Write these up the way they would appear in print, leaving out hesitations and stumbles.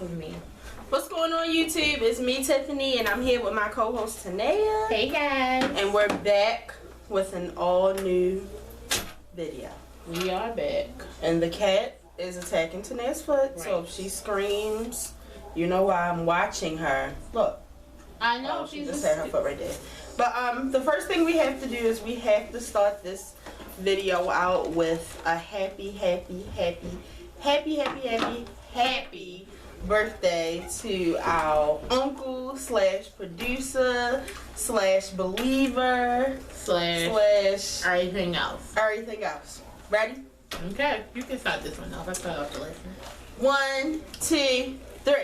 of me. What's going on, YouTube? It's me, Tiffany, and I'm here with my co-host Tanea. Hey guys. And we're back with an all-new video. We are back. And the cat is attacking Tanea's foot, right. So if she screams, you know why. I'm watching her. Look. I know. She just had her foot right there. But the first thing we have to do is we have to start this video out with a happy birthday to our uncle slash producer slash believer slash everything else. Ready? Okay, you can start this one off. I start off the lesson. 1, 2, 3.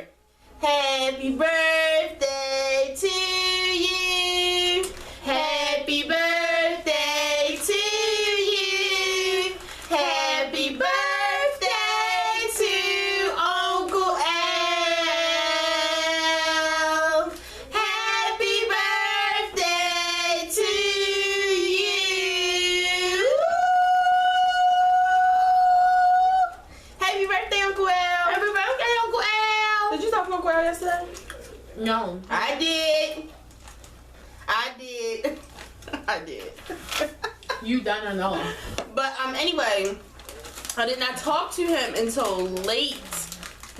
Happy birthday to you. Happy birthday to you. Happy birthday to Uncle Al. Happy birthday to you. Happy birthday, Uncle Al. Happy birthday, Uncle Al. Did you talk to Uncle Al yesterday? No. I did. You done or no? But anyway, I did not talk to him until late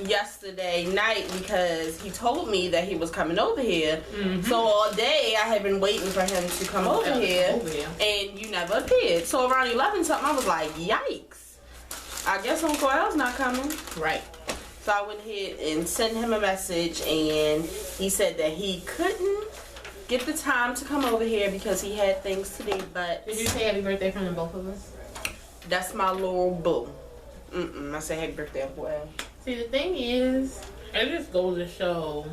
yesterday night because he told me that he was coming over here. So all day I had been waiting for him to come over here, and you never appeared. So around 11 something, I was like, yikes. I guess Uncle Al's not coming. Right. So I went ahead and sent him a message, and he said that he couldn't get the time to come over here because he had things to do. But did you say happy birthday from the both of us? That's my little boo. I said happy birthday, Uncle Al. See, the thing is, it just goes to show.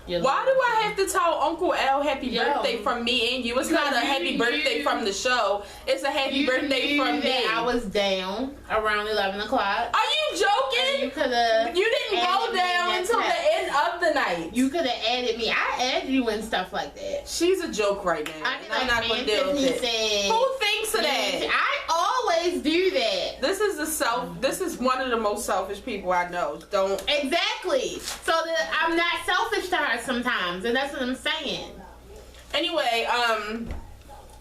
Why do I have to tell Uncle Al happy birthday from me and you? It's not a happy birthday from the show. It's a happy birthday from me. I was down around 11 o'clock. Are you joking? You could have. You didn't go down until the end of the night. You could have added me. I added you and stuff like that. She's a joke right now. I'm not going to deal with it. Who thinks of that? I always do that. This is one of the most selfish people I know. Don't. Exactly. So that I'm not selfish to her sometimes, and that's what I'm saying. Anyway,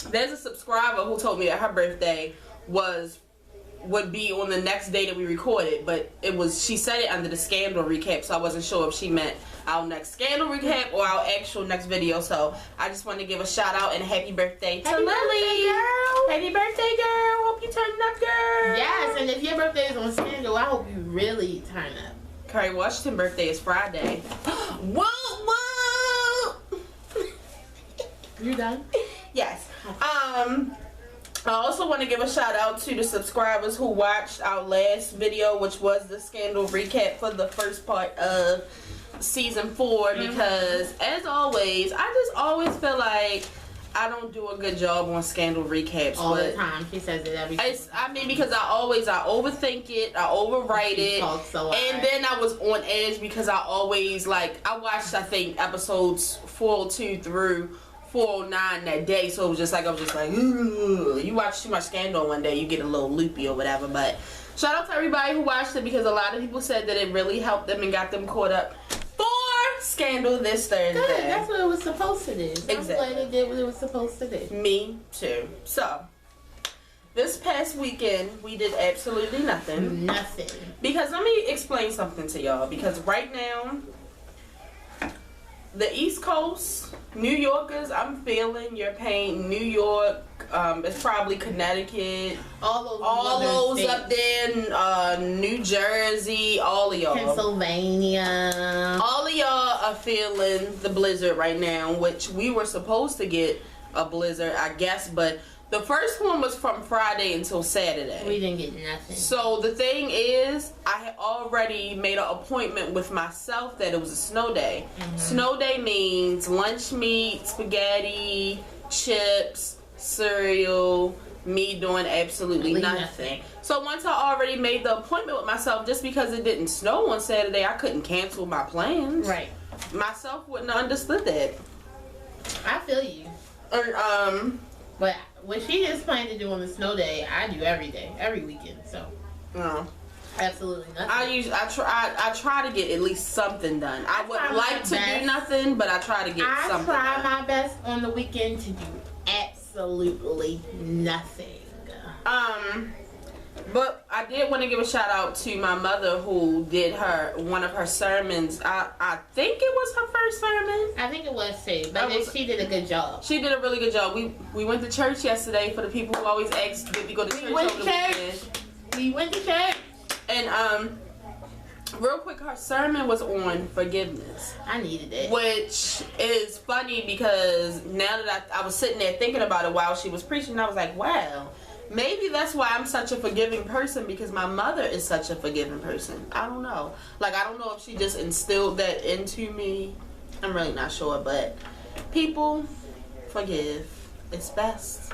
there's a subscriber who told me that her birthday would be on the next day that we recorded, but she said it under the scandal recap, so I wasn't sure if she meant our next scandal recap or our actual next video. So I just want to give a shout out and a happy birthday to Lily. Birthday, girl. Happy birthday, girl. Hope you turn up, girl. Yes, and if your birthday is on scandal, I hope you really turn up. Curry Washington's birthday is Friday. Whoa, whoa. You done? Yes. I also want to give a shout out to the subscribers who watched our last video, which was the scandal recap for the first part of season 4, because as always, I just always feel like I don't do a good job on scandal recaps all the time. She says it every time. I mean, because I overthink it, I overwrite it, and then I was on edge because I always I watched, I think, episodes 402 through 409 that day, so it was just like, I was just like, ooh, you watch too much scandal one day, you get a little loopy or whatever. But shout out to everybody who watched it, because a lot of people said that it really helped them and got them caught up for scandal this Thursday. Good, that's what it was supposed to do. Exactly. I'm glad it did what it was supposed to do. Me too. So this past weekend we did absolutely nothing. Nothing. Because let me explain something to y'all, because right now the East Coast, New Yorkers, I'm feeling your pain. New York, it's probably Connecticut, all those up there, New Jersey, all of y'all, Pennsylvania, all of y'all are feeling the blizzard right now, which we were supposed to get a blizzard, I guess, but the first one was from Friday until Saturday. We didn't get nothing. So the thing is, I had already made an appointment with myself that it was a snow day. Snow day means lunch meat, spaghetti, chips, cereal, me doing absolutely nothing. So once I already made the appointment with myself, just because it didn't snow on Saturday, I couldn't cancel my plans. Right. Myself wouldn't have understood that. I feel you. But what she is planning to do on the snow day, I do every day, every weekend. So. No. Absolutely nothing. I try to get at least something done. I would like to do nothing, but I try to get something done. I try my best on the weekend to do absolutely nothing. But I did want to give a shout out to my mother who did one of her sermons. I think it was her first sermon. I think it was too, but she did a good job. She did a really good job. We went to church yesterday for the people who always ask did we go to church over the weekend. We went to church. And real quick, her sermon was on forgiveness. I needed it. Which is funny because now that I was sitting there thinking about it while she was preaching, I was like, wow, maybe that's why I'm such a forgiving person, because my mother is such a forgiving person. I don't know. Like, I don't know if she just instilled that into me. I'm really not sure, but people, forgive. It's best.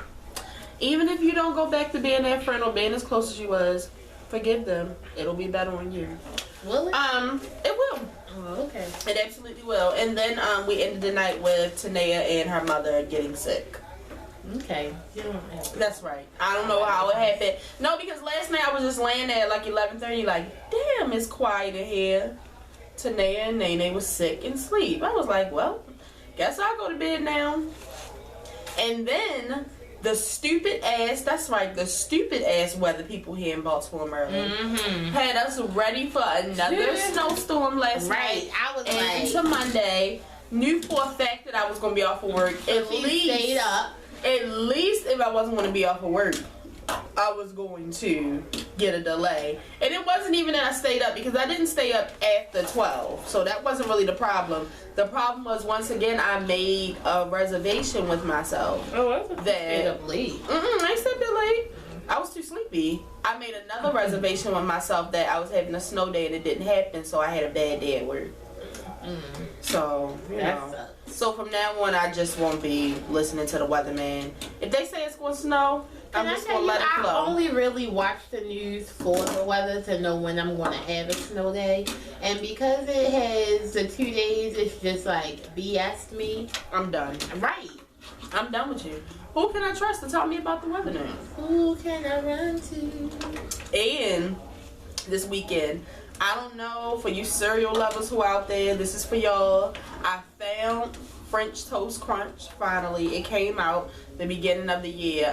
Even if you don't go back to being their friend or being as close as you was, forgive them. It'll be better on you. Will it? It will. Oh, okay. It absolutely will. And then we ended the night with Tanea and her mother getting sick. Okay. That's right. I don't know how it happened. No, because last night I was just laying there at like 11:30, like, damn, it's quiet in here. Tanea and Nene was sick and sleep. I was like, well, guess I'll go to bed now. And then the stupid ass weather people here in Baltimore, Maryland, had us ready for another snowstorm last night. Right. I was into Monday. Knew for a fact that I was going to be off of work. So stayed up. At least if I wasn't going to be off of work, I was going to get a delay. And it wasn't even that I stayed up, because I didn't stay up after 12. So that wasn't really the problem. The problem was, once again, I made a reservation with myself. Oh, I stayed up late. I stayed up late. I was too sleepy. I made another reservation with myself that I was having a snow day and it didn't happen, so I had a bad day at work. So, you know. So from now on, I just won't be listening to the weatherman. If they say it's going to snow, I'm just going to let it flow. I only really watch the news for the weather to know when I'm going to have a snow day. And because it has the 2 days, it's just like BS me. I'm done. Right. I'm done with you. Who can I trust to tell me about the weather now? Who can I run to? And this weekend, I don't know, for you cereal lovers who out there, this is for y'all. I found French Toast Crunch, finally. It came out the beginning of the year.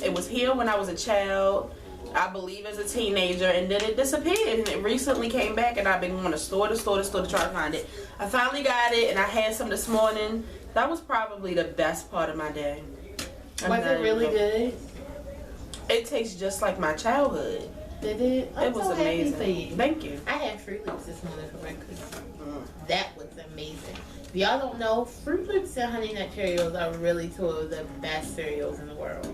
It was here when I was a child, I believe as a teenager, and then it disappeared. And it recently came back, and I've been going to store to try to find it. I finally got it, and I had some this morning. That was probably the best part of my day. Was it really good? It tastes just like my childhood. Did it? It was amazing. Thank you. I had Fruit Loops this morning for breakfast. That was amazing. If y'all don't know, Fruit Loops and Honey Nut Cheerios are really two of the best cereals in the world.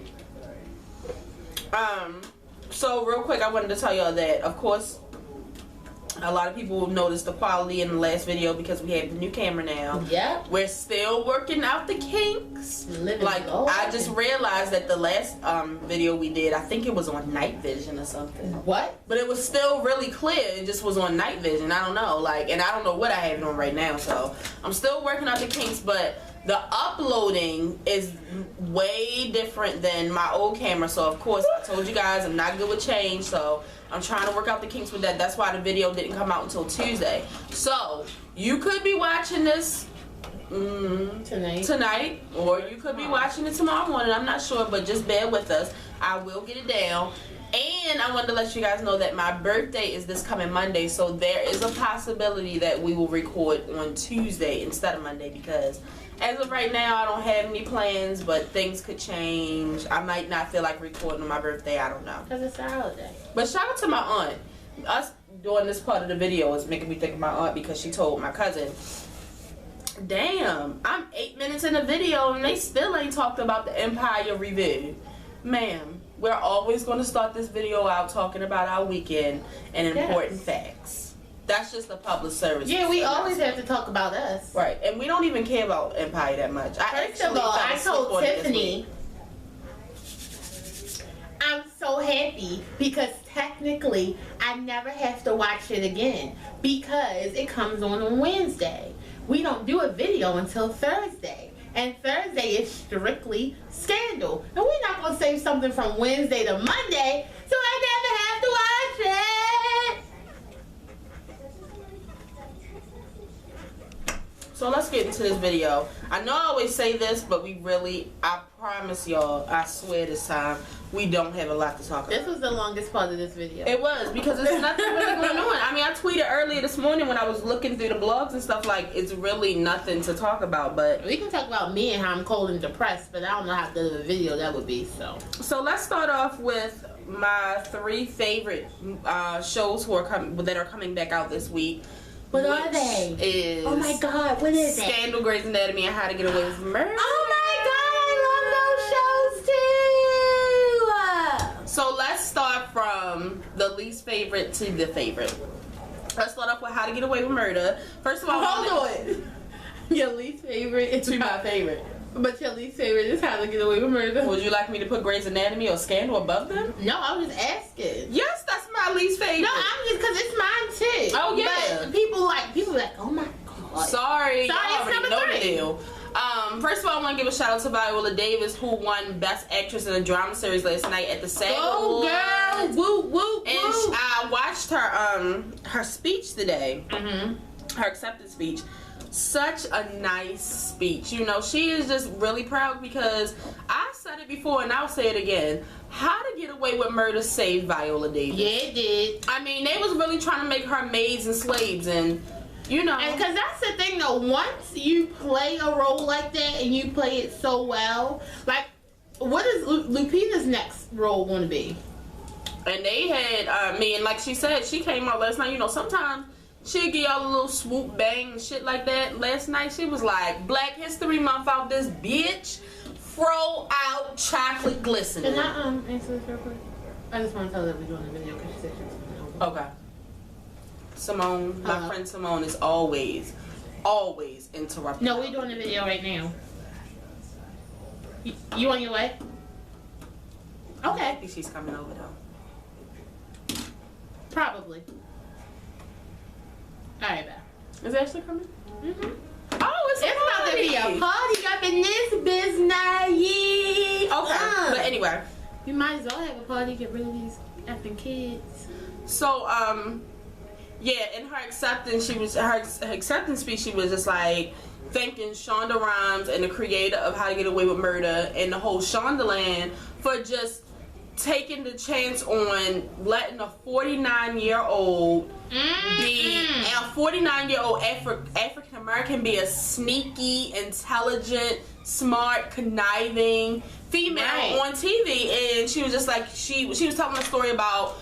So real quick, I wanted to tell y'all that, of course, a lot of people noticed the quality in the last video because we have the new camera now. Yeah. We're still working out the kinks. I just realized that the last video we did, I think it was on night vision or something. What? But it was still really clear. It just was on night vision. I don't know. And I don't know what I have it on right now. So I'm still working out the kinks, but the uploading is way different than my old camera. So of course, I told you guys I'm not good with change. So I'm trying to work out the kinks with that. That's why the video didn't come out until Tuesday. So you could be watching this tonight, or you could be watching it tomorrow morning. I'm not sure, but just bear with us. I will get it down. And I wanted to let you guys know that my birthday is this coming Monday, so there is a possibility that we will record on Tuesday instead of Monday, because as of right now, I don't have any plans, but things could change. I might not feel like recording on my birthday. I don't know. Because it's a holiday. But shout out to my aunt. Us doing this part of the video is making me think of my aunt, because she told my cousin, damn, I'm 8 minutes in the video and they still ain't talked about the Empire review. Ma'am, we're always going to start this video out talking about our weekend and important facts. That's just a public service. Yeah, we always have to talk about us. Right, and we don't even care about Empire that much. First of all, I told Tiffany, I'm so happy because technically I never have to watch it again because it comes on Wednesday. We don't do a video until Thursday. And Thursday is strictly Scandal. And we're not going to save something from Wednesday to Monday, so I never have to watch it. So let's get into this video. I know I always say this, but I promise y'all, I swear this time, we don't have a lot to talk about. This was the longest part of this video. It was, because there's nothing really going on. I mean, I tweeted earlier this morning when I was looking through the blogs and stuff, like, it's really nothing to talk about, but... We can talk about me and how I'm cold and depressed, but I don't know how good of a video that would be, so... So let's start off with my 3 favorite shows that are coming back out this week. What are they? Oh my god, what is it? Scandal, Grey's Anatomy, and How to Get Away with Murder. Oh my god, I love those shows too! So let's start from the least favorite to the favorite. Let's start off with How to Get Away with Murder. First of all, hold on. Your least favorite is my favorite. But your least favorite is How to Get Away with Murder. Would you like me to put Grey's Anatomy or Scandal above them? No, I was just asking. Yes, that's my least favorite. No, I'm just, because it's mine too. Oh, yeah. But people like, oh my god. Sorry, y'all it's already number know 3. the deal. First of all, I want to give a shout out to Viola Davis, who won Best Actress in a Drama Series last night at the SAG Awards. Oh, girl. Woo, woo, woo. And I watched her speech today. Mm-hmm. Her acceptance speech. Such a nice speech. You know, she is just really proud, because I said it before and I'll say it again. How to Get Away with Murder saved Viola Davis. Yeah, it did. I mean, they was really trying to make her maids and slaves, and you know. And because that's the thing though, once you play a role like that and you play it so well, like, what is Lupita's next role going to be? And they had, and like she said, she came out last night, you know, sometimes she'll give y'all a little swoop bang and shit like that. Last night she was like, Black History Month out this bitch, throw out chocolate glistening. Can I answer this real quick? I just want to tell her that we're doing a video because she said she was going to. Okay. Simone, my friend Simone is always interrupting. No, we're doing a video right now. You on your way? Okay. I think she's coming over though. Probably. Alright, bye. Is Ashley coming? Mm-hmm. Oh, it's about to be a party up in this business. Okay, but anyway. You might as well have a party, get rid of these effing kids. So, yeah, in her acceptance, her acceptance speech, she was just like thanking Shonda Rhimes and the creator of How to Get Away with Murder and the whole Shondaland for just taking the chance on letting a 49-year-old be a 49-year-old African American be a sneaky, intelligent, smart, conniving female on TV. And she was just like, she was telling a story about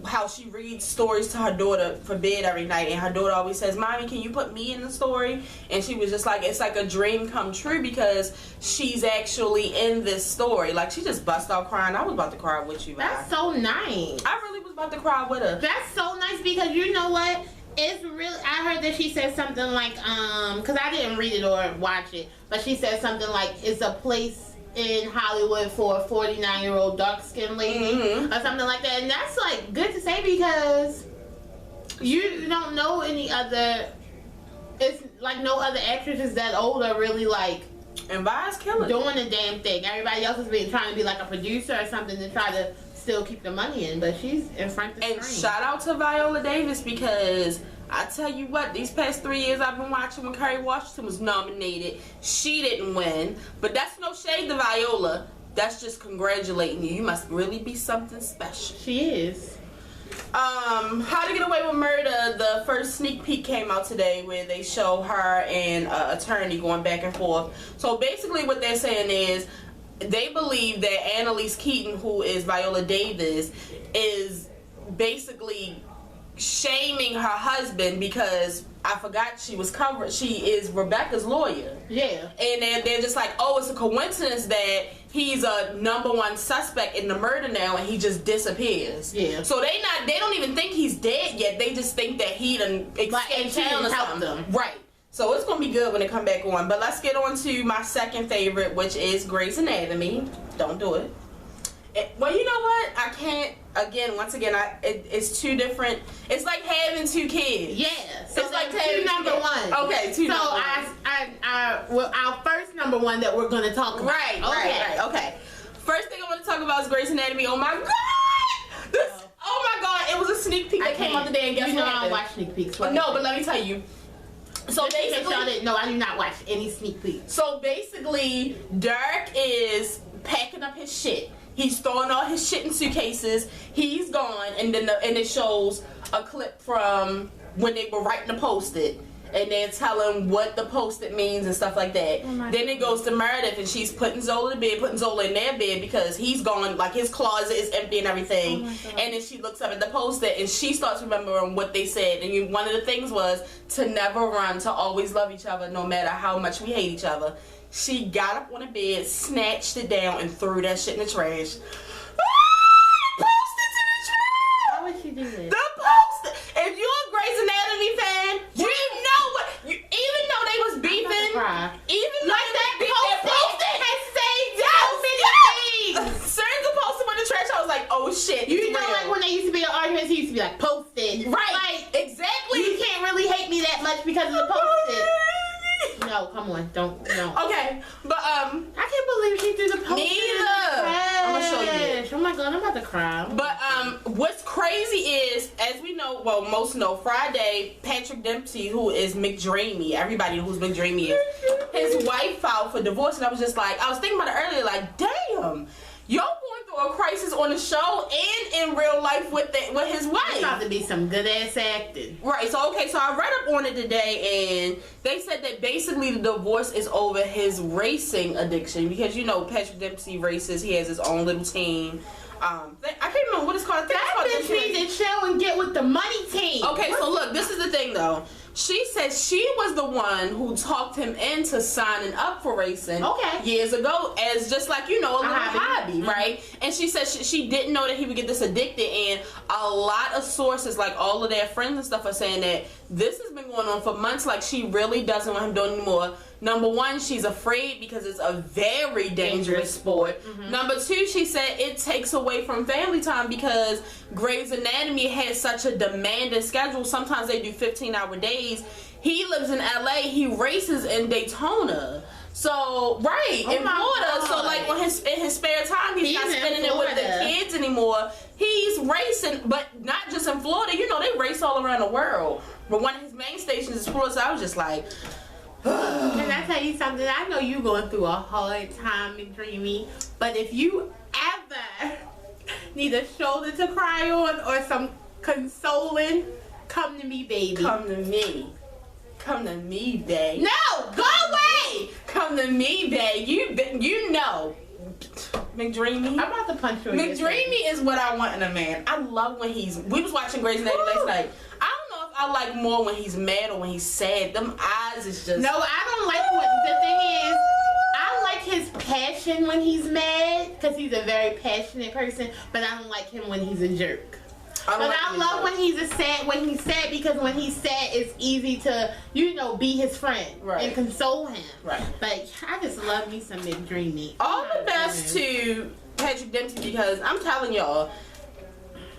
how she reads stories to her daughter for bed every night, and her daughter always says, Mommy, can you put me in the story? And she was just like, it's like a dream come true, because she's actually in this story. Like, she just bust out crying. I was about to cry with you. That's so nice. I really was about to cry with her. That's so nice, because you know what? It's really, I heard that she said something like, because I didn't read it or watch it, but she said something like, it's a place in Hollywood for a 49-year-old dark-skinned lady, or something like that. And that's like good to say, because you don't know any other, it's like no other actresses that old are really like, and Vi's killing doing the damn thing. Everybody else is trying to be like a producer or something to try to still keep the money in, but she's in front of the screen. And shout out to Viola Davis, because I tell you what, these past 3 years I've been watching, when Kerry Washington was nominated, she didn't win. But that's no shade to Viola. That's just congratulating you. You must really be something special. She is. How to Get Away with Murder, the first sneak peek came out today, where they show her and attorney going back and forth. So basically what they're saying is, they believe that Annalise Keaton, who is Viola Davis, is basically shaming her husband, because I forgot she is Rebecca's lawyer. Yeah. And they're just like, oh, it's a coincidence that he's a #1 suspect in the murder now, and he just disappears. Yeah. So they don't even think he's dead yet. They just think that he done escaped town or something. Right. So it's gonna be good when they come back on. But let's get on to my second favorite, which is Grey's Anatomy. Don't do it. Well, you know what? I can't. Once again, it's two different. It's like having 2 kids. Yeah. So it's like two number one. Okay, two. So number our first number one that we're gonna talk about. Right. Okay. First thing I want to talk about is Grey's Anatomy. Oh my god! Oh my god! It was a sneak peek that came out today, and guess what happened? I don't watch sneak peaks. No, but let me tell you. So basically, y'all didn't know, I do not watch any sneak peeks. So basically, Dirk is packing up his shit. He's throwing all his shit in suitcases. He's gone, and then and it shows a clip from when they were writing the post-it, and they're telling what the post-it means and stuff like that. Then it goes to Meredith, and she's putting Zola to bed, putting Zola in their bed because he's gone, like his closet is empty and everything. And then she looks up at the post-it, and she starts remembering what they said. And one of the things was to never run, to always love each other no matter how much we hate each other. She got up on the bed, snatched it down, and threw that shit in the trash. Post-it to the trash! How would she do this? The post-it! If you're a Grey's Anatomy fan, you know what, even though they was beefing, even though that post-it has saved so many things. Certain the post-it went in the trash, I was like, oh shit. You know, like when they used to be in arguments, he used to be like, post-it. Right. Like, exactly. You can't really hate me that much because of the post-it. No, come on, don't. Okay, but I can't believe she threw the post-it. Me either. I'm gonna show you. Oh my god, I'm about to cry. But what's crazy is, as we know, well, most know, Friday, Patrick Dempsey, who is McDreamy, everybody knows who McDreamy is, his wife filed for divorce, and I was thinking about it earlier, like, damn, y'all going through a crisis on the show and in real life with his wife. It's about to be some good ass acting. Right, so I read up on it today, and they said that basically the divorce is over his racing addiction, because you know Patrick Dempsey races, he has his own little team. I can't remember what it's called. That bitch needs to chill and get with the money team. Okay, so look, this is the thing though. She said she was the one who talked him into signing up for racing years ago as just like, you know, a little hobby, right? And she said she didn't know that he would get this addicted, and a lot of sources, like all of their friends and stuff, are saying that this has been going on for months. Like, she really doesn't want him doing anymore. Number one, she's afraid because it's a very dangerous sport. Number two, she said it takes away from family time because Grey's Anatomy has such a demanding schedule. Sometimes they do 15-hour days. He lives in LA, he races in Daytona. So, in Florida. God. So, like, in his spare time, he's not spending it with the kids anymore. He's racing, but not just in Florida. You know, they race all around the world. But one of his main stations is Florida, so I was just like... Can I tell you something? I know you going through a hard time, McDreamy, but if you ever need a shoulder to cry on or some consoling, come to me, baby. Come to me. Come to me, babe. No! Go away! Come to me, babe. You know. McDreamy. I'm about to punch you in McDreamy is what I want in a man. I love when we was watching Grey's Anatomy last night. I don't know if I like more when he's mad or when he's sad. Them eyes is just... No, I don't like what... The thing is, I like his passion when he's mad, because he's a very passionate person, but I don't like him when he's a jerk. I love when he's sad, because when he's sad, it's easy to, you know, be his friend and console him. Right. But I just love me some McDreamy. All the best to Patrick Dempsey, because I'm telling y'all,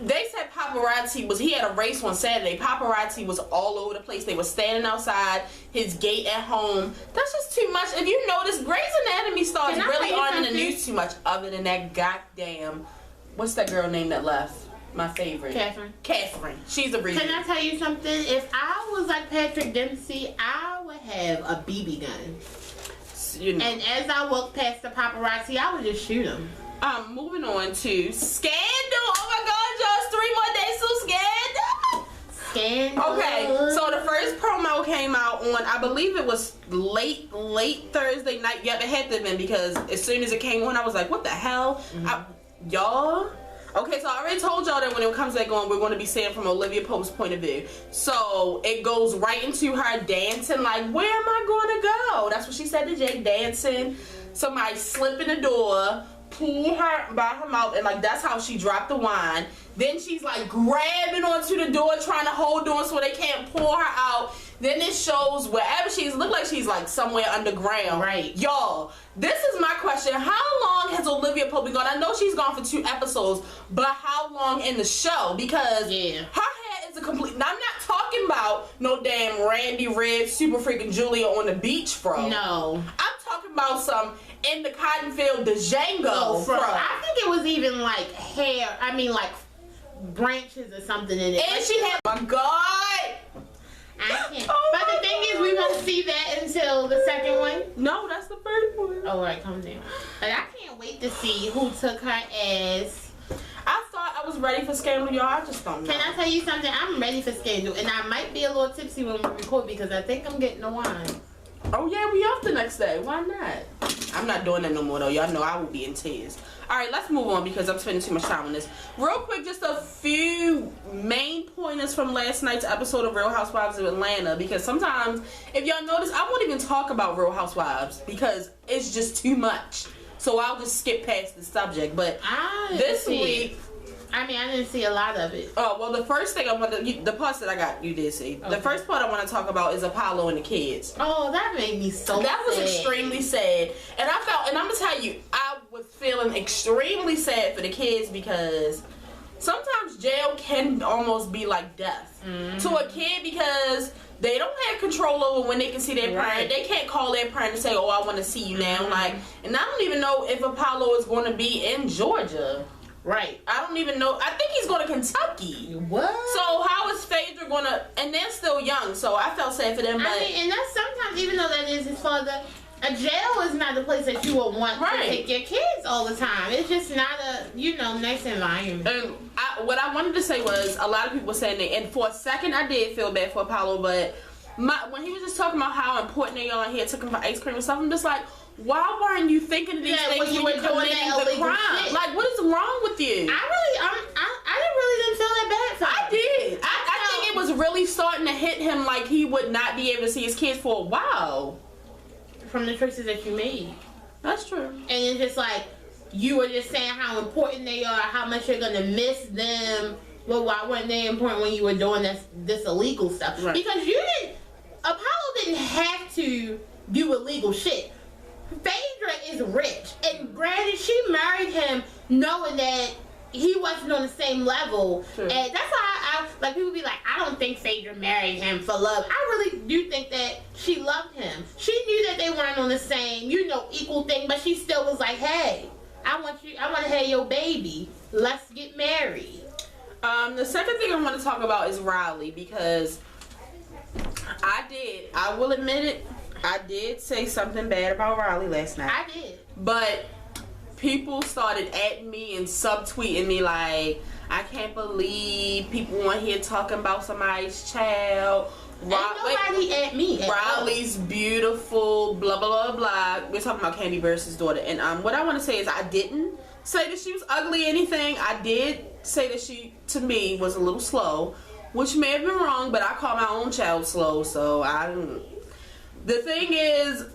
they said paparazzi he had a race on Saturday. Paparazzi was all over the place. They were standing outside his gate at home. That's just too much. If you notice, Grey's Anatomy stars really aren't in the news too much, other than that goddamn, what's that girl name that left? My favorite. Catherine. She's the reason. Can I tell you something? If I was like Patrick Dempsey, I would have a BB gun. You know. And as I walked past the paparazzi, I would just shoot him. Moving on to Scandal. Oh my God, y'all, it's 3 more days till Scandal. Scandal. Okay, so the first promo came out on, I believe it was late Thursday night. Yep, it had to have been, because as soon as it came on, I was like, what the hell? Y'all? Okay, so I already told y'all that when it comes back on, we're going to be saying from Olivia Pope's point of view. So it goes right into her dancing, like, where am I going to go? That's what she said to Jake, dancing. Somebody slip in the door, pull her by her mouth, and like that's how she dropped the wine. Then she's like grabbing onto the door, trying to hold on so they can't pull her out. Then it shows wherever she's, look like she's like somewhere underground. Right. Y'all, this is my question. How long has Olivia Pope been gone? I know she's gone for 2 episodes, but how long in the show? Because her head is a complete, now I'm not talking about no damn Randy Red, Super Freaking Julia on the beach fro. No. I'm talking about some in the cotton field Django fro. I think it was even like hair, I mean like branches or something in it. And she had, my God. I can't. But the thing is, we won't see that until the second one. No, that's the first one. All right, calm down. Like, I can't wait to see who took her ass. I thought I was ready for Scandal, y'all. I just don't know. Can I tell you something? I'm ready for Scandal, and I might be a little tipsy when we record because I think I'm getting the wine. Oh yeah, we off the next day. Why not? I'm not doing that no more though. Y'all know I will be in tears. Alright, let's move on because I'm spending too much time on this. Real quick, just a few main pointers from last night's episode of Real Housewives of Atlanta, because sometimes, if y'all notice, I won't even talk about Real Housewives because it's just too much. So I'll just skip past the subject. But this week, I didn't see a lot of it. Oh, well, the first thing I want to, the parts that I got, you did see. Okay. The first part I want to talk about is Apollo and the kids. Oh, that made me so sad. That was extremely sad. And I felt, and I'm going to tell you, I was feeling extremely sad for the kids because sometimes jail can almost be like death to a kid because they don't have control over when they can see their parent. They can't call their parent and say, oh, I want to see you now. Like, and I don't even know if Apollo is going to be in Georgia. Right. I don't even know. I think he's going to Kentucky. What? So how is Phaedra going to... And they're still young, so I felt sad for them. But and that's sometimes, even though that is his father, a jail is not the place that you would want to take your kids all the time. It's just not a, nice environment. And what I wanted to say was, a lot of people were saying that, and for a second I did feel bad for Apollo, but when he was just talking about how important they are and he had took him for ice cream and stuff, I'm just like, why weren't you thinking of these things when you were committing the crime? Shit. Like, what is wrong with you? I really didn't feel that bad for him. I did. I think it was really starting to hit him like he would not be able to see his kids for a while. From the choices that you made. That's true. And it's just like, you were just saying how important they are, how much you're going to miss them. Well, why weren't they important when you were doing this illegal stuff? Right. Because Apollo didn't have to do illegal shit. Phaedra is rich, and granted, she married him knowing that he wasn't on the same level. True. And that's why like people be like, I don't think Phaedra married him for love. I really do think that she loved him. She knew that they weren't on the same, equal thing, but she still was like, hey, I want to have your baby. Let's get married. The second thing I want to talk about is Riley, because I will admit it, I did say something bad about Riley last night. I did. But people started at me and subtweeting me like, I can't believe people on here talking about somebody's child. Ain't nobody at me at Riley's all. Beautiful, blah, blah, blah, blah. We're talking about Candy Burris' daughter. And what I want to say is I didn't say that she was ugly or anything. I did say that she, to me, was a little slow, which may have been wrong, but I call my own child slow, so I don't... The thing is,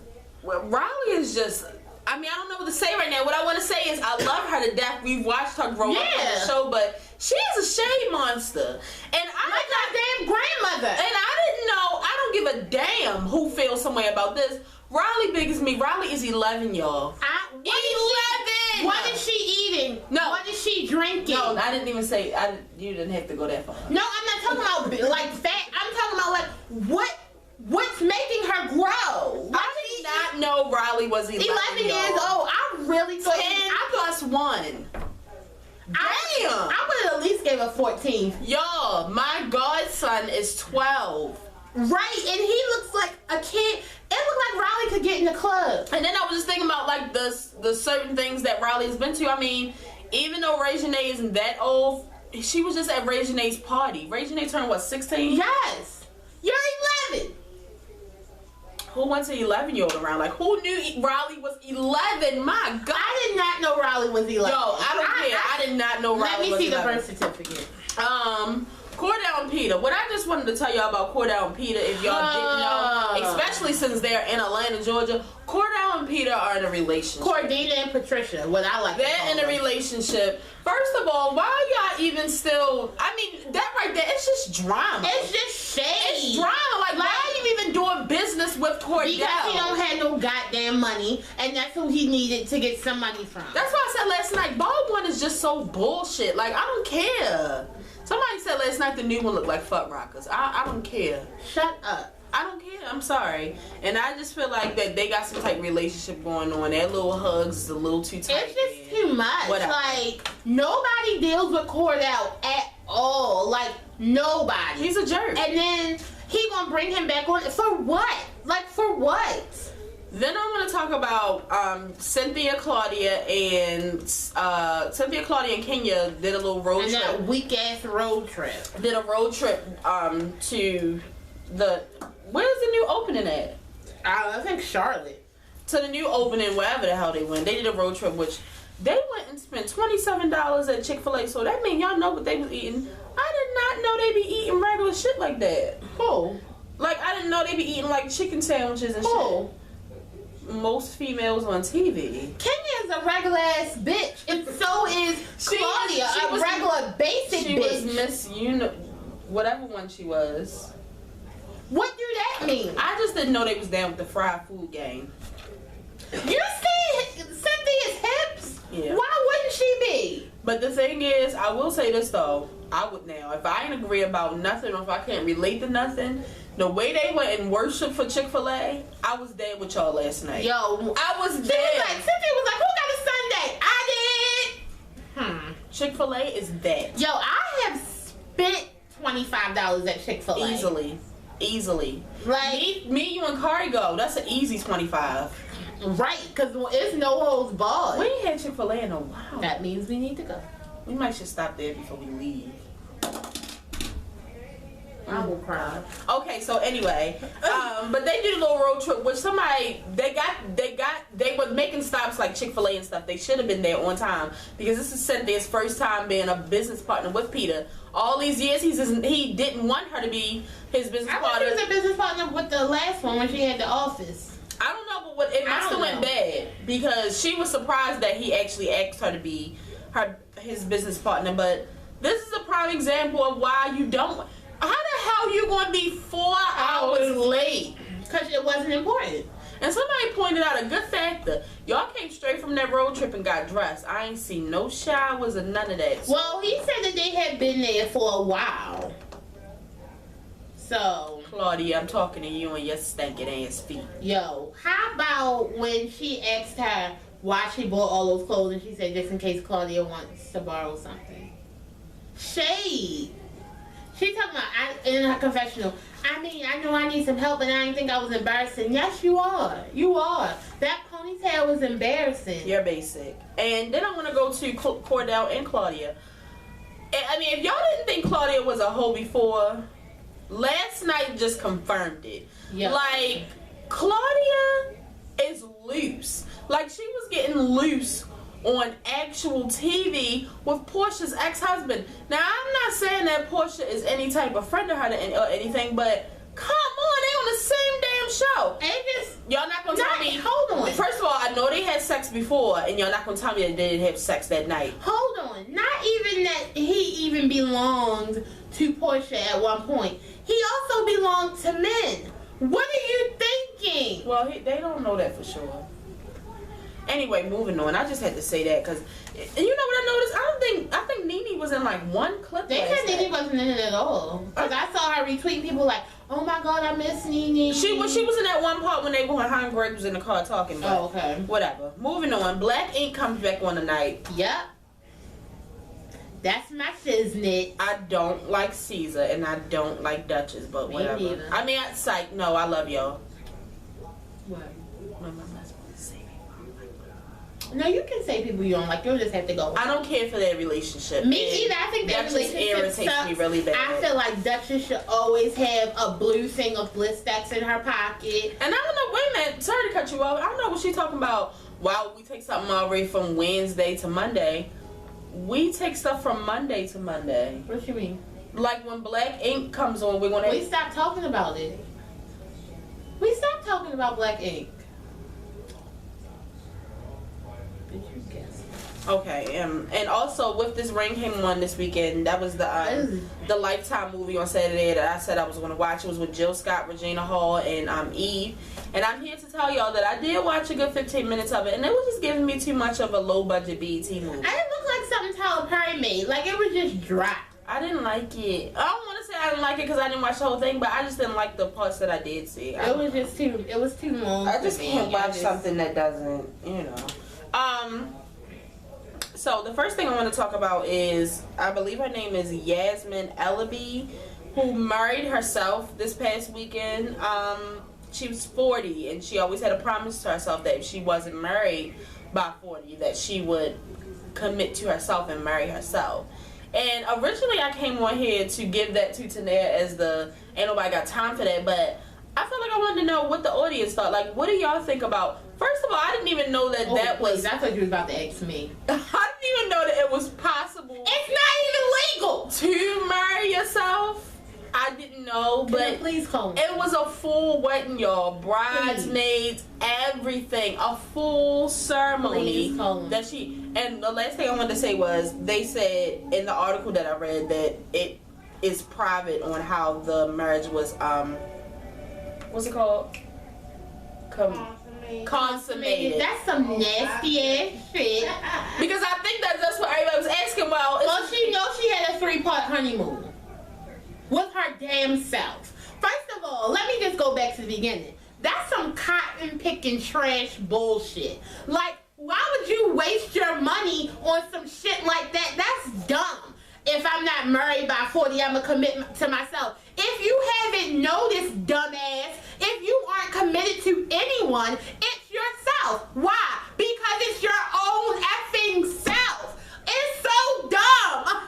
Riley is just... I don't know what to say right now. What I want to say is I love her to death. We've watched her grow up on the show, but she is a shade monster. And like her damn grandmother. And I didn't know. I don't give a damn who feels some way about this. Riley big as me. Riley is 11, y'all. 11! What is she eating? No. What is she drinking? No, I didn't even say... you didn't have to go that far. No, I'm not talking about like fat. I'm talking about like what's making her grow? I did not know Riley was 11 years old. I really thought 10 + 1. Damn! I would have at least gave her 14. Y'all, my godson is 12. Right, and he looks like a kid. It looked like Riley could get in the club. And then I was just thinking about like the certain things that Riley's been to. Even though Reginae isn't that old, she was just at Reginae's party. Reginae turned what, 16? Yes. You're 11. Who went to 11-year-old around? Like, who knew Riley was 11? My God. I did not know Riley was 11. Yo, I don't care. I did not know Riley was 11. Let me see the birth certificate. Cordell and Peter. What I just wanted to tell y'all about Cordell and Peter, if y'all didn't know, especially since they're in Atlanta, Georgia, Cordell and Peter are in a relationship. Cordina and Patricia, what I like. They're in a relationship. First of all, why are y'all even still... that right there, it's just drama. It's just shade. It's drama. Like why are you even doing business with Cordell? Because he don't have no goddamn money, and that's who he needed to get some money from. That's why I said last night, Bald One is just so bullshit. Like, I don't care. Somebody said last night the new one looked like fuck rockers. I don't care. Shut up. I don't care. I'm sorry. And I just feel like that they got some type of relationship going on. Their little hugs is a little too tight. It's just too much. Whatever. Like, nobody deals with Cordell at all. Like, nobody. He's a jerk. And then he gonna bring him back on for what? Like for what? Then I want to talk about Cynthia, Claudia, and Kenya did a little road trip. That weak ass road trip. Did a road trip to the where's the new opening at? I think Charlotte. To the new opening, wherever the hell they went. They did a road trip, which they went and spent $27 at Chick-fil-A. So that means y'all know what they was eating. I did not know they be eating regular shit like that. Who? Like I didn't know they be eating like chicken sandwiches and shit. Most females on TV. Kenya is a regular ass bitch, and so is Claudia, a regular basic bitch. She was Miss whatever one she was. What do that mean? I just didn't know they was down with the fried food game. You see Cynthia's hips? Yeah. Why wouldn't she be? But the thing is, I will say this though. I would now, if I ain't agree about nothing or if I can't relate to nothing, the way they went and worshiped for Chick-fil-A, I was there with y'all last night. Yo, I was there. Cynthia was like, who got a Sunday? I did. Chick-fil-A is that. Yo, I have spent $25 at Chick-fil-A. Easily. Like me, you, and Kari go. That's an easy 25. Right, because it's no holds barred. We ain't had Chick-fil-A in a while. That means we need to go. We might should stop there before we leave. I will cry. Okay, so anyway, but they did a little road trip, which they were making stops like Chick-fil-A and stuff. They should have been there on time because this is Cynthia's first time being a business partner with Peter. All these years he didn't want her to be his business partner. I thought he was a business partner with the last one when she had the office. I don't know, but it must have went bad because she was surprised that he actually asked her to be his business partner. But this is a prime example of why you don't. How the hell you going to be 4 hours late? Because it wasn't important. And somebody pointed out a good factor. Y'all came straight from that road trip and got dressed. I ain't seen no showers or none of that. Well, he said that they had been there for a while. So, Claudia, I'm talking to you and your stinking ass feet. Yo, how about when she asked her why she bought all those clothes and she said just in case Claudia wants to borrow something? Shade. She talking about in her confessional. I mean, I know I need some help, and I didn't think I was embarrassing. Yes, you are. You are. That ponytail was embarrassing. You're basic. And then I'm gonna go to Cordell and Claudia. And, I mean, if y'all didn't think Claudia was a hoe before, last night just confirmed it. Yep. Like Claudia is loose. Like she was getting loose on actual TV with Portia's ex-husband. Now, I'm not saying that Portia is any type of friend of her or anything, but come on, they on the same damn show. And just y'all not gonna tell me. Hold on. First of all, I know they had sex before, and y'all not gonna tell me that they didn't have sex that night. Hold on. Not even that he even belonged to Portia at one point. He also belonged to men. What are you thinking? Well, they don't know that for sure. Anyway, moving on. I just had to say that because, you know what I noticed? I think Nene was in like one clip. They said Nene wasn't in it at all. Because I saw her retweeting people like, oh my God, I miss Nene. She was in that one part when her and Greg was in the car talking. Oh, okay. Whatever. Moving on. Black Ink comes back on tonight. Yep. That's my shiznit. I don't like Caesar and I don't like Duchess, but whatever. Me neither. I mean, psych. No, I love y'all. What? No, you can say people you don't like. You'll just have to go. I don't care for their relationship. Me either. I think their relationship irritates me really bad. I feel like Duchess should always have a blue thing of bliss stacks in her pocket. And I don't know. Wait a minute. Sorry to cut you off. I don't know what she's talking about. Why we take something already from Wednesday to Monday? We take stuff from Monday to Monday. What you mean? Like when Black Ink comes on, we're gonna. We stopped talking about it. We stopped talking about Black Ink. Okay, and also with this Rain came on this weekend. That was the Lifetime movie on Saturday that I said I was going to watch. It was with Jill Scott, Regina Hall, and Eve. And I'm here to tell y'all that I did watch a good 15 minutes of it, and it was just giving me too much of a low budget BET movie. It looked like something Tyler Perry made. Like it was just dry. I didn't like it. I don't want to say I didn't like it because I didn't watch the whole thing, but I just didn't like the parts that I did see. It was too long. I just can't watch something that doesn't, you know. So the first thing I want to talk about is, I believe her name is Yasmin Ellaby, who married herself this past weekend. She was 40, and she always had a promise to herself that if she wasn't married by 40, that she would commit to herself and marry herself. And originally I came on here to give that to Tanea as the ain't nobody got time for that, but I felt like I wanted to know what the audience thought. Like, what do y'all think about? First of all, I didn't even know that was. I thought you was about to ask me. I didn't even know that it was possible. It's not even legal to marry yourself. I didn't know, but please call me. It was a full wedding, y'all. Bridesmaids, everything, a full ceremony that she. And the last thing I wanted to say was they said in the article that I read that it is private on how the marriage was. What's it called? Consummated. That's some nasty ass shit. Because I think that's what everybody was asking. Well, she knows she had a 3-part honeymoon with her damn self. First of all, let me just go back to the beginning. That's some cotton picking trash bullshit. Like, why would you waste your money on some shit like that? That's dumb. If I'm not married by 40, I'm gonna commit to myself. If you haven't noticed, dumbass, if you aren't committed to anyone, it's yourself. Why? Because it's your own effing self. It's so dumb.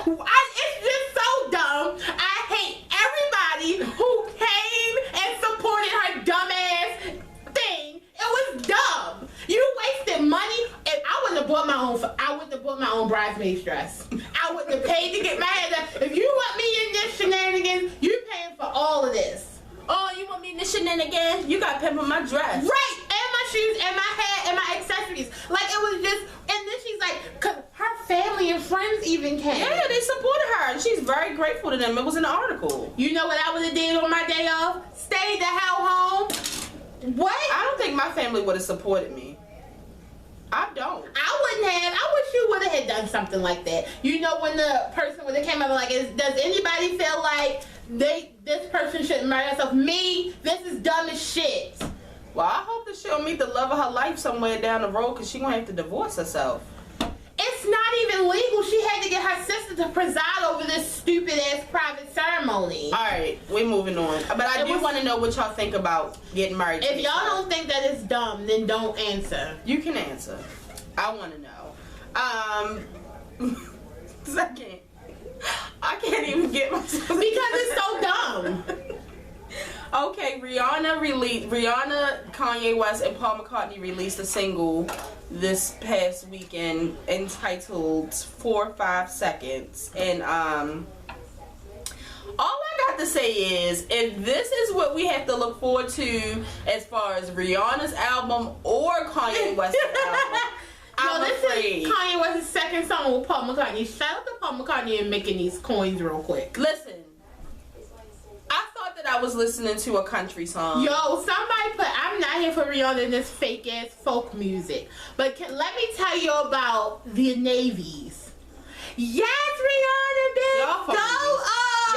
It's just so dumb. I hate everybody who came and supported her dumbass thing. It was dumb. You wasted money. If I wouldn't have bought my own bridesmaid's dress. I wouldn't have paid to get my hair done. If you want me in this shenanigans, you paying for all of this. Oh, you want me in this shenanigans? You got to pay for my dress. Right, and my shoes, and my hat, and my accessories. Like, it was just, and then she's like, cause her family and friends even came. Yeah, they supported her, and she's very grateful to them. It was in the article. You know what I would have did on my day off? Stayed the hell home. What? I don't think my family would have supported me. I don't. I wouldn't have. I wish you would have done something like that. You know, when the person would have came up like, does anybody feel like this person shouldn't marry herself? Me? This is dumb as shit. Well, I hope that she'll meet the love of her life somewhere down the road, because she's going to have to divorce herself. It's not even legal. She had to get her sister to preside over this stupid ass private ceremony. Alright, we're moving on. But I do want to know what y'all think about getting married. If y'all don't think that it's dumb, then don't answer. You can answer. I want to know. Second, I can't even get myself because it's so dumb. Okay, Rihanna, Kanye West, and Paul McCartney released a single this past weekend entitled 4 or 5 Seconds. And all I got to say is, if this is what we have to look forward to as far as Rihanna's album or Kanye West's album, I'm afraid. This is Kanye West's second song with Paul McCartney. Shout out to Paul McCartney and making these coins real quick. Listen. I thought that I was listening to a country song. Yo, somebody put, I'm not here for Rihanna and this fake ass folk music. But let me tell you about the Navies. Yes, Rihanna, bitch. Go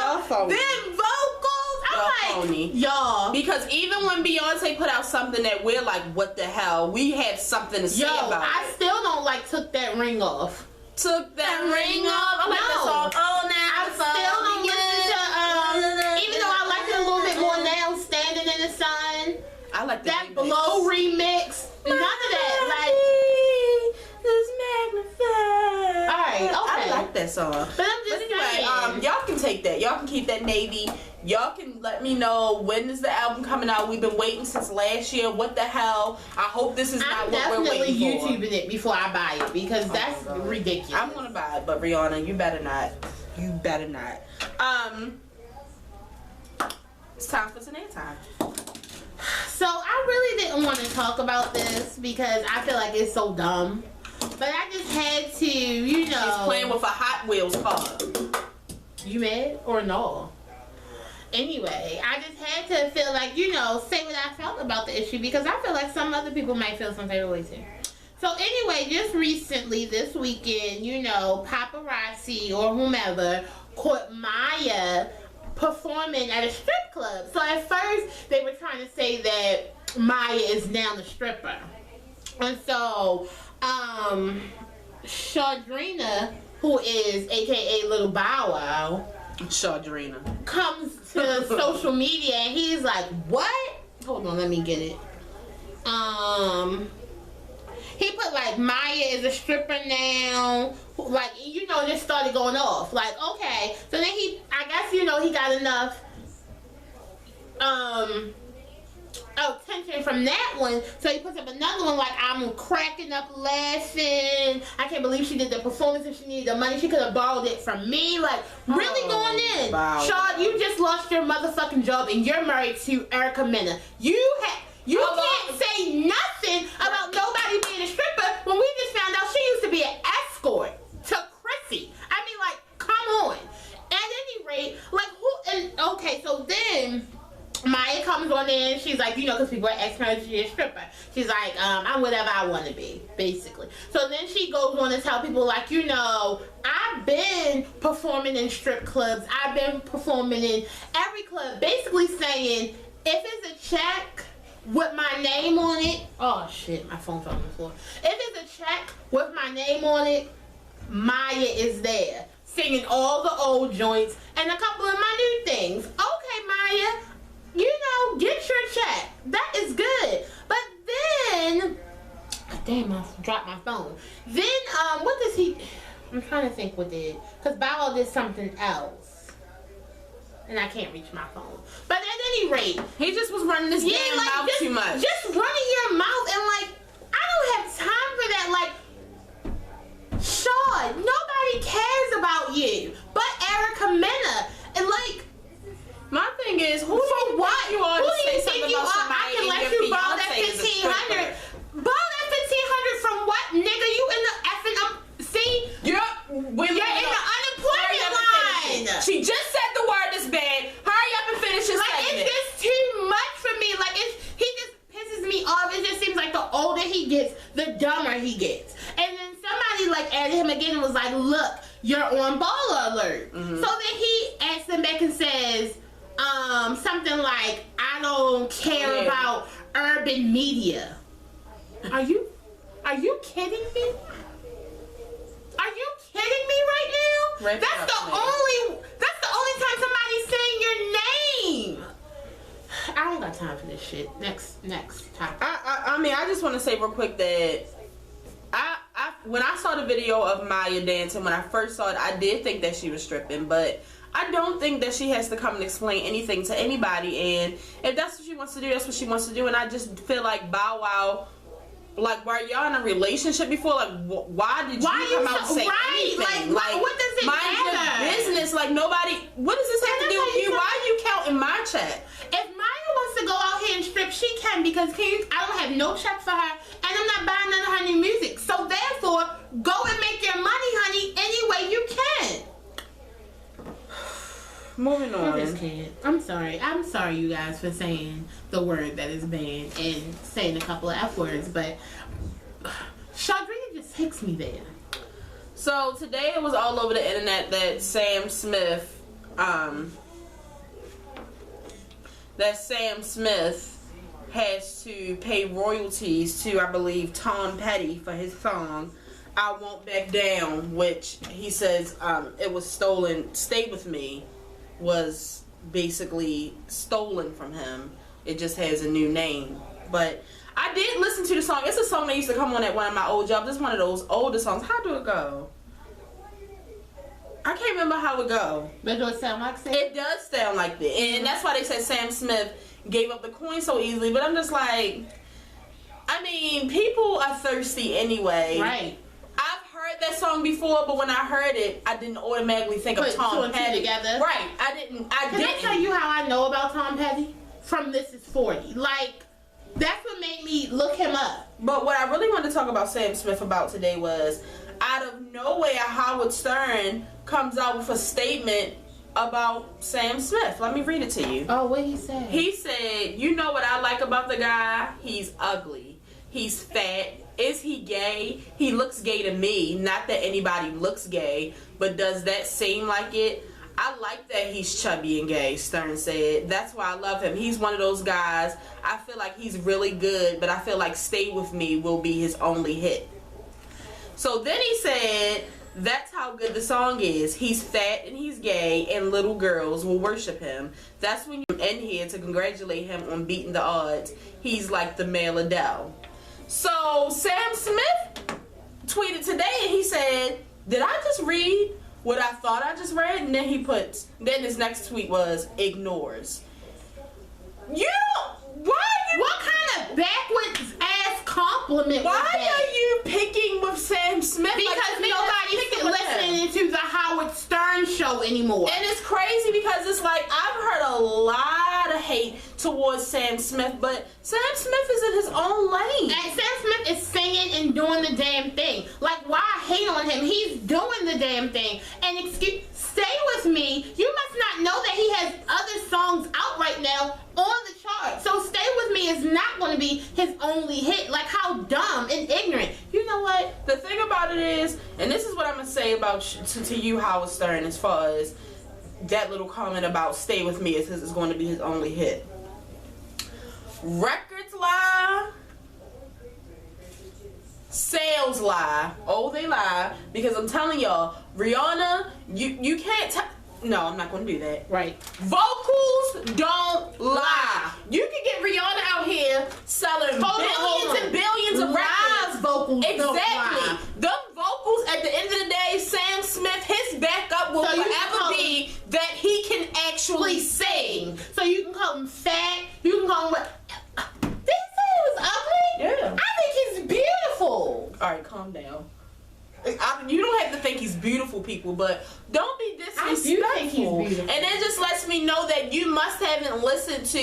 up. Them vocals. I'm like, y'all. Because even when Beyonce put out something that we're like, what the hell? We have something to say about it. I still don't like Took That Ring Off. Took that ring off. I like that song. Oh, now I still don't listen to even though I like it a little bit more now, Standing in the Sun. I like that Blow remix. None of that. Like, alright, okay. I like that song. But I'm just saying, y'all can take that. Y'all can keep that Navy. Y'all can let me know when is the album coming out. We've been waiting since last year. What the hell? I hope this is not what we're waiting for. I'm definitely YouTubing it before I buy it because that's ridiculous. I'm gonna buy it, but Rihanna, you better not. You better not. It's time for Tanea time. So I really didn't want to talk about this because I feel like it's so dumb. But I just had to, you know. She's playing with a Hot Wheels car. You mad or no? Anyway, I just had to feel like, you know, say what I felt about the issue because I feel like some other people might feel some type of way too. So anyway, just recently, this weekend, you know, paparazzi or whomever caught Maya performing at a strip club. So at first, they were trying to say that Maya is now the stripper. And so, Shadrina, who is AKA Little Bow Wow, Shadrina comes to social media and he's like, what? Hold on, let me get it. He put like Maya is a stripper now. Like, you know, just started going off. Like, okay. So then I guess, you know, he got enough attention from that one. So he puts up another one like, I'm cracking up laughing. I can't believe she did the performance and she needed the money. She could have borrowed it from me. Like, really going in. Wow. Shaw, you just lost your motherfucking job and you're married to Erica Mena. You can't say nothing about nobody being a stripper when we just found out she used to be an escort to Chrissy. I mean, like, come on. At any rate, like, okay, so then Maya comes on in and she's like, you know, because people are asking her to be a stripper. She's like, I'm whatever I want to be, basically. So then she goes on to tell people, like, you know, I've been performing in strip clubs. I've been performing in every club, basically saying, if it's a check with my name on it, oh shit, my phone's on the floor. If it's a check with my name on it, Maya is there, singing all the old joints and a couple of my new things. Okay, Maya, you know, get your check. That is good. But then, damn, I dropped my phone. Then, what does he, I'm trying to think what did, because Bow Wow did something else. And I can't reach my phone. But at any rate, he just was running his damn mouth too much. Just running your mouth and like, I don't have time for that. Like, Shaw, nobody cares about you but Erica Mena. And like, my thing is, who for what? You are who to do you say think something you about are? somebody I can let and you your borrow that fiance is a $1,500. Borrow that $1,500 from what, nigga? You in the effing see? You're in the unemployment line. She just said the word is bad. Hurry up and finish your statement. It's just too much for me. Like, he just pisses me off. It just seems like the older he gets, the dumber he gets. And then somebody like added him again and was like, look, you're on baller alert. Mm-hmm. So then he adds them back and says something like, I don't care about urban media. Are you kidding me? Are you kidding me right now? That's the only time somebody's saying your name. I don't got time for this shit. Next topic. I mean, I just want to say real quick that when I saw the video of Maya dancing, when I first saw it, I did think that she was stripping, but I don't think that she has to come and explain anything to anybody. And if that's what she wants to do, that's what she wants to do. And I just feel like Bow Wow, like, were y'all in a relationship before? Like, why did you come out and say anything? Like, what does it matter? Mind your business. Like, nobody, what does this have to do with you? Why are you counting my check? If Maya wants to go out here and strip, she can, because I don't have no check for her, and I'm not buying none of her new music. So therefore, go and make your money, honey, any way you can. Moving on. I just can't. I'm sorry, you guys, for saying the word that is banned and saying a couple of F words, but Shadrina just takes me there. So today it was all over the internet that Sam Smith has to pay royalties to, I believe, Tom Petty for his song I Won't Back Down, which he says it was stolen. Stay With Me was basically stolen from him. It just has a new name. But I did listen to the song. It's a song that used to come on at one of my old jobs. It's one of those older songs. How do it go? I can't remember how it go. But does it sound like Sam? It does sound like that. And that's why they said Sam Smith gave up the coin so easily. But I'm just like, I mean, people are thirsty anyway. Right. I've heard that song before, but when I heard it, I didn't automatically think of Tom Petty. Together. Right. I didn't. Can I tell you how I know about Tom Petty? From This Is 40. Like, that's what made me look him up. But what I really wanted to talk about Sam Smith about today was, out of nowhere, Howard Stern comes out with a statement about Sam Smith. Let me read it to you. Oh, what he said? He said, you know what I like about the guy? He's ugly. He's fat. Is he gay? He looks gay to me. Not that anybody looks gay, but does that seem like it? I like that he's chubby and gay, Stern said. That's why I love him. He's one of those guys. I feel like he's really good, but I feel like Stay With Me will be his only hit. So then he said, That's how good the song is. He's fat and he's gay and little girls will worship him. That's when you end here to congratulate him on beating the odds. He's like the male Adele. So Sam Smith tweeted today and he said, did I just read what I thought I just read? And then then his next tweet was, ignores. What kind of backwards ass compliment Why was that? are you picking with Sam Smith? Because nobody's listening to the Howard Stern show anymore. And it's crazy because it's like, I've heard a lot of hate towards Sam Smith, but Sam Smith is in his own lane. And Sam Smith is singing and doing the damn thing. Like, why hate on him? He's doing the damn thing. And Stay With Me, you must not know that he has other songs out right now on the chart. So Stay With Me is not going to be his only hit. Like, how dumb and ignorant. You know what? The thing about it is, and this is what I'm going to say about to you, Howard Stern, as far as that little comment about Stay With Me is going to be his only hit. Records lie. Sales lie. Oh, they lie. Because I'm telling y'all, Rihanna, you can't tell. No, I'm not going to do that. Right. Vocals don't lie. You can get Rihanna out here selling billions and billions of records. Vocals exactly. don't lie. Them vocals, at the end of the day, Sam Smith, his backup will forever be that he can actually sing. So you can call him fat. You can call him what? Did he say he was ugly? Yeah. I think he's beautiful. All right, calm down. You don't have to think he's beautiful, people, but don't be disrespectful. I do think he's beautiful. And that just lets me know that you must haven't listened to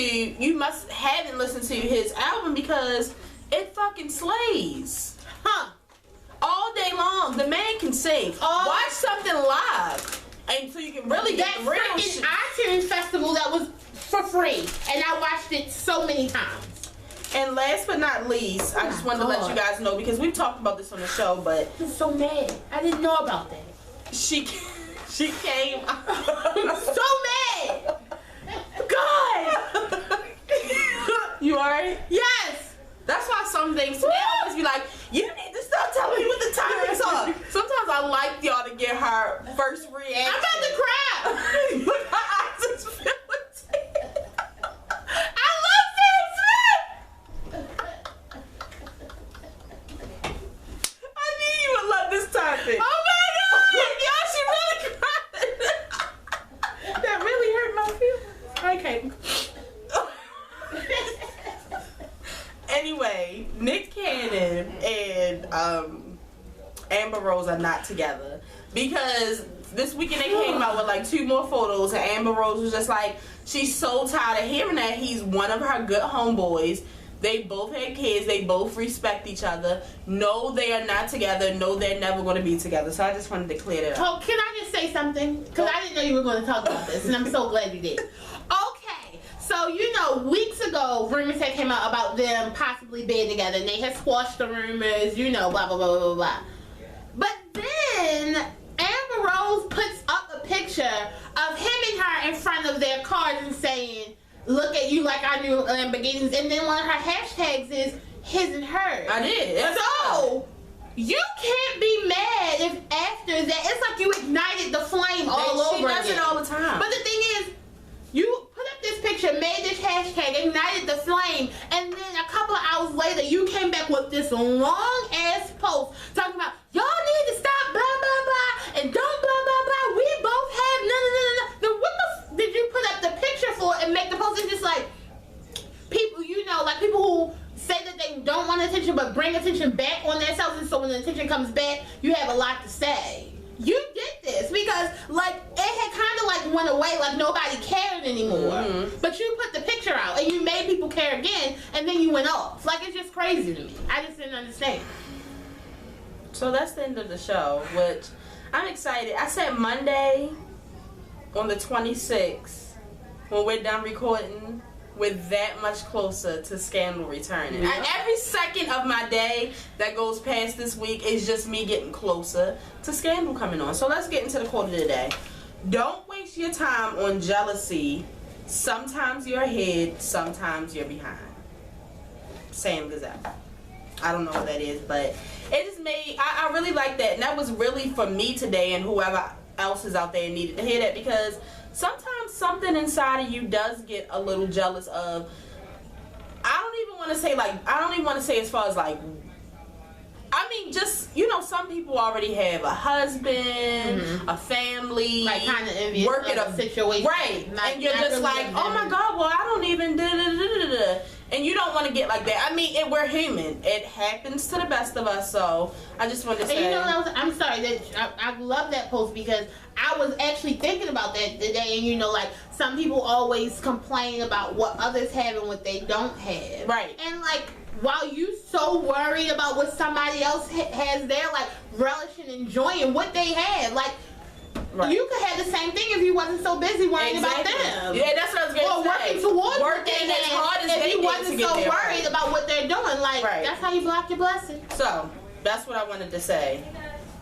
his album because it fucking slays. Huh. All day long, the man can sing. Watch something live, and so you can really get the real shit. iTunes festival that was for free, and I watched it so many times. And last but not least, I just wanted to let you guys know, because we've talked about this on the show, but I'm so mad. I didn't know about that. she came. I'm so mad. God. You alright? Yes. That's why some things today I always be like, you need to stop telling me what the timings are. Sometimes I like y'all to get her first reaction. I'm about to cry. Look, her eyes is filling. Topic. Oh my God! Y'all, she really cried. That really hurt my feelings. Okay. Anyway, Nick Cannon and Amber Rose are not together because this weekend they came out with like 2 more photos, and Amber Rose was just like, she's so tired of hearing that he's one of her good homeboys. They both had kids. They both respect each other. No, they are not together. No, they're never going to be together. So I just wanted to clear that up. Oh, can I just say something? Because I didn't know you were going to talk about this, and I'm so glad you did. Okay, so weeks ago, rumors had came out about them possibly being together, and they had squashed the rumors, blah, blah, blah, blah, blah. But then Amber Rose puts up a picture of him and her in front of their cars and saying, look at you like I knew Lamborghinis, and then one of her hashtags is his and hers. I did. So you can't be mad if after that it's like you ignited the flame all over again. She does it all the time. But the thing is, you put up this picture, made this hashtag, ignited the flame, and then a couple of hours later you came back with this long ass post talking about y'all need to stop blah blah blah and don't blah blah blah. We both have no. Then what the did you put up the picture for and make the post? It's just like people, like people who say that they don't want attention but bring attention back on themselves, and so when the attention comes back, you have a lot to say. You did this because it had kind of went away, like nobody cared anymore. Mm-hmm. But you put the picture out and you made people care again, and then you went off. It's just crazy to me. I just didn't understand. So that's the end of the show, which I'm excited. I said Monday on the 26th, when we're done recording, we're that much closer to Scandal returning. Yeah. And every second of my day that goes past this week is just me getting closer to Scandal coming on. So let's get into the quote of the day. Don't waste your time on jealousy. Sometimes you're ahead, sometimes you're behind. Sam Gazelle. I don't know what that is, but it just made, I really like that. And that was really for me today and whoever else is out there needed to hear that, because sometimes something inside of you does get a little jealous of, I don't even want to say as far as like, I mean, just, you know, some people already have a husband, a family, like kind of envious work at a situation, right? And you're just really like, oh my God, well, I don't even and you don't want to get like that. I mean, we're human. It happens to the best of us. So I just wanted to say. And you know, I'm sorry that I love that post, because I was actually thinking about that today. And you know, like some people always complain about what others have and what they don't have. Right. And like, while you so worried about what somebody else has there, like relishing, enjoying what they have, like. Right. You could have the same thing if you wasn't so busy worrying about them. Yeah, that's what I was going to say. Or working towards working as hard as they if you wasn't so worried right. about what they're doing. Like, that's how you block your blessing. So, that's what I wanted to say.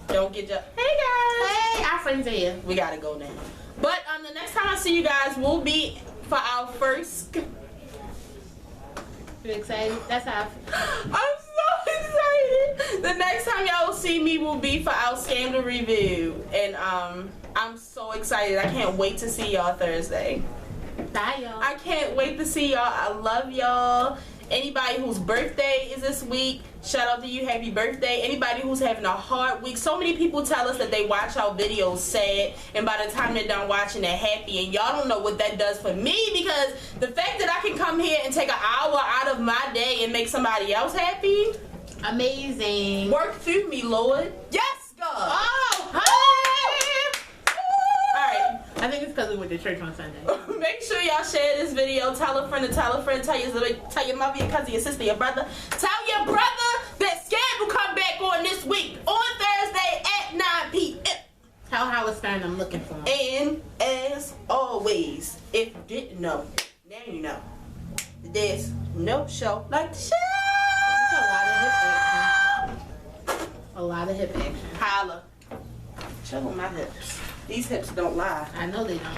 Don't get your... Hey, guys. Hey, our friends are here. We got to go now. But the next time I see you guys will be for our first... You excited? That's how I'm so excited. The next time y'all will see me will be for our scandal review. And I'm so excited. I can't wait to see y'all Thursday. Bye, y'all. I can't wait to see y'all. I love y'all. Anybody whose birthday is this week, shout out to you. Happy birthday. Anybody who's having a hard week. So many people tell us that they watch our videos sad, and by the time they're done watching, they're happy. And y'all don't know what that does for me, because the fact that I can come here and take an hour out of my day and make somebody else happy. Amazing. Work through me, Lord. Yes, God. Oh, hey. Alright. I think it's because we went to church on Sunday. Make sure y'all share this video. Tell a friend to tell a friend. Tell your mother, your cousin, your sister, your brother. Tell your brother that Scandal come back on this week on Thursday at 9 p.m. Tell Howard Stern I'm looking for him. And as always, if you didn't know, now you know. There's no show like the show. A lot of hip action. Holla. Show them my hips. These hips don't lie. I know they don't.